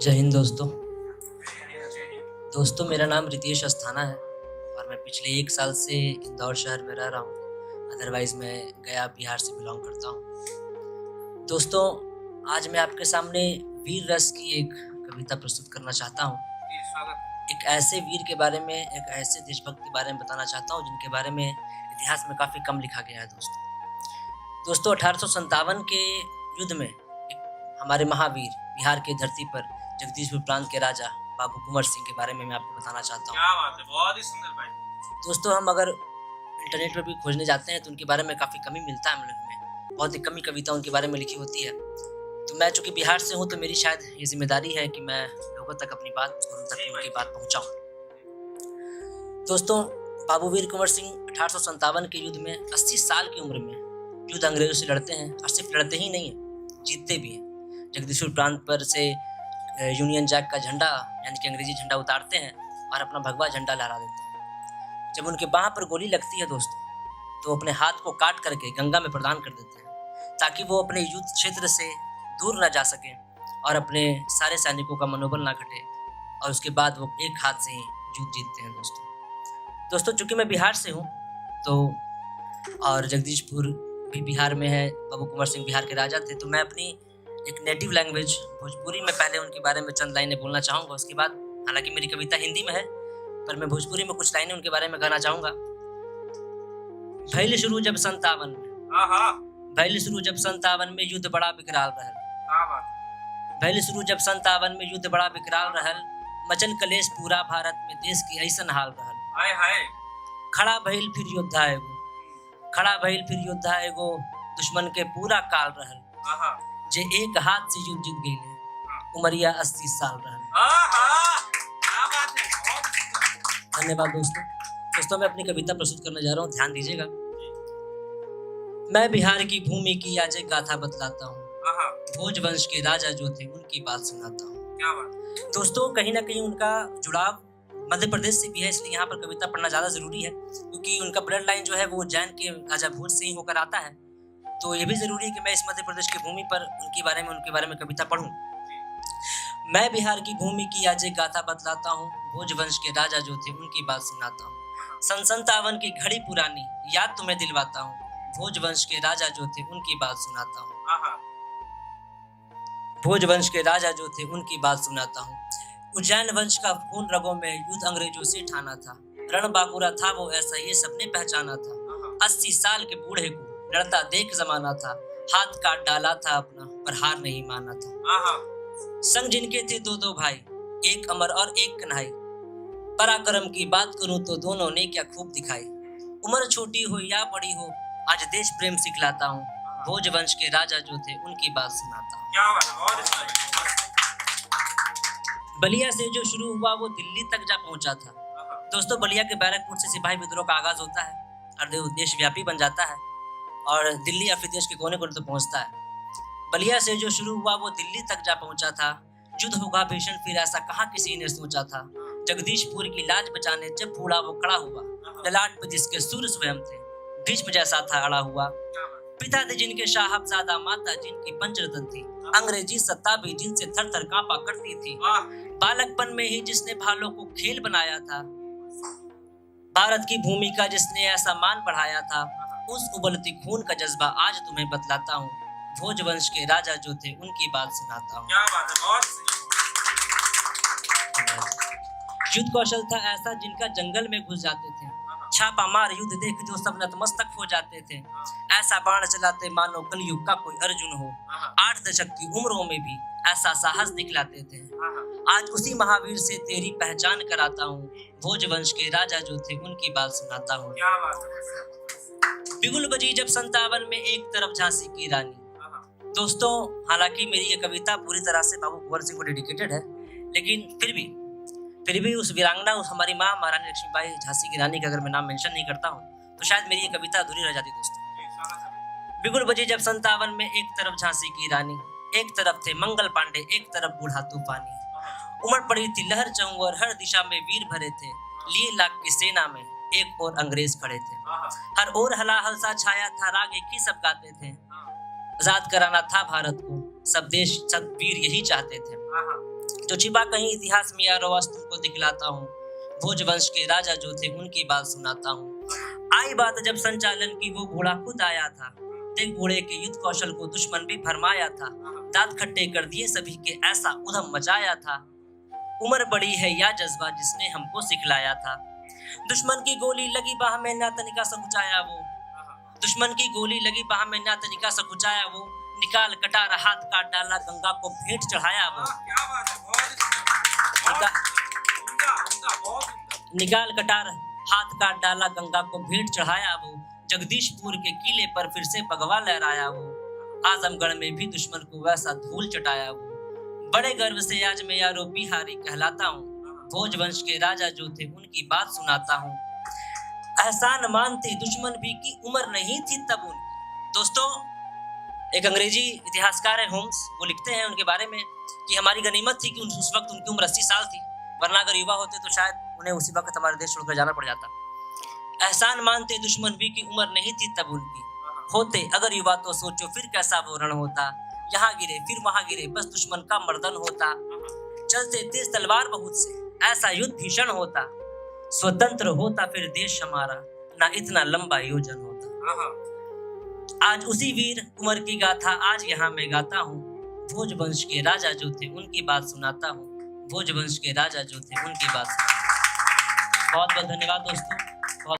जय हिंद दोस्तों। मेरा नाम रितेश अस्थाना है और मैं पिछले 1 साल से इंदौर शहर में रह रहा हूँ। अदरवाइज़ मैं गया बिहार से बिलोंग करता हूँ। दोस्तों, आज मैं आपके सामने वीर रस की एक कविता प्रस्तुत करना चाहता हूँ। एक ऐसे वीर के बारे में, एक ऐसे देशभक्त के बारे में बताना चाहता हूँ जिनके बारे में इतिहास में काफ़ी कम लिखा गया है। दोस्तों 1857 के युद्ध में हमारे महावीर बिहार की धरती पर जगदीशपुर प्रांत के राजा बाबू कुंवर सिंह के बारे में मैं आपको बताना चाहता हूँ। क्या बात है, बहुत ही सुंदर भाई। दोस्तों, हम अगर इंटरनेट पर भी खोजने जाते हैं तो उनके बारे में काफ़ी कमी मिलता है। हम लोग में बहुत ही कमी कविता उनके बारे में लिखी होती है। तो मैं चूँकि बिहार से हूँ तो मेरी शायद ये जिम्मेदारी है कि मैं लोगों तक अपनी बात और उन तक उनकी बात पहुँचाऊँ। दोस्तों, बाबू वीर कुंवर सिंह 1857 के युद्ध में 80 साल की उम्र में युद्ध अंग्रेजों से लड़ते हैं और सिर्फ लड़ते ही नहीं है, जीतते भी हैं। जगदीशपुर प्रांत पर से यूनियन जैक का झंडा यानी कि अंग्रेजी झंडा उतारते हैं और अपना भगवा झंडा लहरा देते हैं। जब उनके बाह पर गोली लगती है दोस्तों, तो अपने हाथ को काट करके गंगा में प्रदान कर देते हैं ताकि वो अपने युद्ध क्षेत्र से दूर न जा सकें और अपने सारे सैनिकों का मनोबल ना घटे, और उसके बाद वो एक हाथ से ही युद्ध जीतते हैं। दोस्तों चूँकि मैं बिहार से हूँ तो और जगदीशपुर भी बिहार में है, बाबू कुंवर सिंह बिहार के राजा थे, तो मैं अपनी एक नेटिव लैंग्वेज भोजपुरी में पहले उनके बारे में चंद लाइनें बोलना चाहूँगा। उसके बाद, हालांकि मेरी कविता हिंदी में है पर मैं भोजपुरी में कुछ लाइनें उनके बारे में कहना चाहूँगा। भइल शुरू जब 57 में, भइल शुरू जब 57 में युद्ध बड़ा विकराल रहल। भइल शुरू जब 57 में युद्ध बड़ा विकराल रहल, मचल कलेश पूरा भारत में, देश की ऐसन हाल रहल। खड़ा भइल फिर योद्धा एगो, खड़ा भइल फिर योद्धा एगो, दुश्मन के पूरा काल रहल, जे एक हाथ से युद्ध जीत गई, उमरिया 80 साल रहल। धन्यवाद दोस्तों, मैं अपनी कविता प्रस्तुत करने जा रहा हूँ, ध्यान दीजिएगा। मैं बिहार की भूमि की आज एक गाथा बतलाता हूँ, भोज वंश के राजा जो थे उनकी बात सुनाता हूँ। दोस्तों, कहीं ना कहीं उनका जुड़ाव मध्य प्रदेश से भी है, इसलिए यहाँ पर कविता पढ़ना ज़्यादा जरूरी है, क्योंकि उनका ब्लड लाइन जो है वो जैन के राजा भोज से ही होकर आता है। तो ये भी जरूरी है कि मैं इस मध्य प्रदेश की भूमि पर उनके बारे में कविता पढ़ूं। मैं बिहार की भूमि की आज एक गाथा बतलाता हूँ, भोज वंश के राजा जो थे उनकी बात सुनाता हूँ। सन 57 की घड़ी पुरानी याद तुम्हें दिलवाता हूँ, भोज वंश के राजा जो थे उनकी बात सुनाता हूँ। भोज वंश के राजा जो थे उनकी बात सुनाता हूँ। उज्जैन वंश का खून रगों में युद्ध अंग्रेजों से ठाना था, रण बांकुरा था वो ऐसा ये सबने पहचाना था। 80 साल के बूढ़े को लड़ता देख जमाना था, हाथ काट डाला था अपना पर हार नहीं माना था। संग जिनके थे दो भाई, एक अमर और एक कन्हई, पराक्रम की बात करूं तो दोनों ने क्या खूब दिखाई। उम्र छोटी हो या बड़ी हो आज देश प्रेम सिखलाता हूँ, भोज वंश के राजा जो थे उनकी बात सुनाता हूँ। बलिया से जो शुरू हुआ वो दिल्ली तक जा पहुंचा था। दोस्तों, बलिया के बैरकपुर से सिपाही विद्रोह का आगाज होता है और देशव्यापी बन जाता है और दिल्ली या फिर देश के कोने कोने तक पहुंचता है। बलिया से जो शुरू हुआ वो दिल्ली तक जा पहुंचा था, युद्ध होगा भीषण फिर ऐसा कहाँ किसी ने सोचा था। जगदीशपुर की लाज बचाने जब बूढ़ा वो खड़ा हुआ, ललाट पे जिसके सूर्य स्वयं थे, भीष्म जैसा था अड़ा हुआ। पिता थे जिनके साहबजादा, माता जिनकी पंचरत्न थी, अंग्रेजी सत्ता भी जिनसे थर थर कांपा करती थी। बालकपन में ही जिसने भालों को खेल बनाया था, भारत की भूमि का जिसने ऐसा मान बढ़ाया था, उस उबलती खून का जज्बा आज तुम्हें बतलाता हूँ, भोज वंश के राजा जो थे उनकी बात सुनाता हूँ। क्या बात है, बहुत युद्ध कौशल था ऐसा जिनका जंगल में घुस जाते थे, छापा मार युद्ध देख जो सब नतमस्तक हो जाते थे। ऐसा बाण चलाते मानो कलयुग का कोई अर्जुन हो, 8 दशक की उम्रों में भी ऐसा साहस दिखलाते थे। आज उसी महावीर से तेरी पहचान कराता हूँ, भोज वंश के राजा जो थे उनकी बात सुनाता हूँ। बिगुल बजी जब 57 में एक तरफ झांसी की रानी। दोस्तों, हालांकि मेरी ये कविता पूरी तरह से बाबू कुंवर सिंह को डेडिकेटेड है, लेकिन फिर भी उस वीरांगना, उस हमारी माँ महारानी लक्ष्मीबाई झांसी की रानी का अगर मैं नाम मेंशन नहीं करता हूँ तो शायद मेरी ये कविता अधूरी रह जाती। दोस्तों, बिगुल बजी जब 57 में एक तरफ झांसी की रानी, एक तरफ थे मंगल पांडे, एक तरफ बूढ़ा तूफानी। उमड़ पड़ी थी लहर चौर, हर दिशा में वीर भरे थे, लिए लाख की सेना में एक और अंग्रेज खड़े थे। हर ओर हलाहल सा छाया था, राग एक ही सब गाते थे, आजाद कराना था भारत को, सब देश सब वीर यही चाहते थे। जो छिपा कहीं इतिहास में यारो आज तुमको दिखलाता हूँ। भोजवंश के राजा जो थे उनकी बात सुनाता हूँ। आई बात जब संचालन की वो घोड़ा खुद आया था। देख घोड़े के युद्ध कौशल को दुश्मन भी भरमाया था। दांत खट्टे कर दिए सभी के ऐसा उधम मचाया था। उम्र बड़ी है या जज्बा जिसने हमको सिखलाया था। दुश्मन की गोली लगी बाह में ना तनिका सकुचाया वो। दुश्मन की गोली लगी बाह में ना तनिका सकुचाया वो। निकाल कटार हाथ काट डाला गंगा को भेंट चढ़ाया वो। क्या बात है, बहुत ही सुंदर, बहुत सुंदर। निकाल कटार हाथ काट डाला गंगा को भेंट चढ़ाया वो। जगदीशपुर के किले पर फिर से भगवा लहराया वो। आजमगढ़ में भी दुश्मन को वैसा धूल चटाया वो। बड़े गर्व से आज मैं यारो बिहारी कहलाता हूँ। भोजवंश के राजा जो थे उनकी बात सुनाता हूँ। एहसान मानते दुश्मन भी की उम्र नहीं थी तब उनकी। दोस्तों, एक अंग्रेजी इतिहासकार है होम्स, वो लिखते हैं उनके बारे में कि हमारी गनीमत थी कि उस वक्त उनकी उम्र 80 साल थी, वरना अगर युवा होते तो शायद उन्हें उसी वक्त हमारे देश छोड़कर जाना पड़ जाता। एहसान मानते दुश्मन भी की उम्र नहीं थी तब उनकी। होते अगर युवा तो सोचो फिर कैसा वो रण होता। यहाँ गिरे फिर वहां गिरे बस दुश्मन का मर्दन होता। चलते तेज तलवार बहुत से ऐसा युद्ध भीषण होता। स्वतंत्र होता फिर देश हमारा ना इतना लंबा योजन होता। आज उसी वीर कुंवर की गाथा आज यहाँ मैं गाता हूँ। भोजवंश के राजा जो थे उनकी बात सुनाता हूँ। भोजवंश के राजा जो थे उनकी बात सुनाता हूँ। बहुत बहुत धन्यवाद दोस्तों।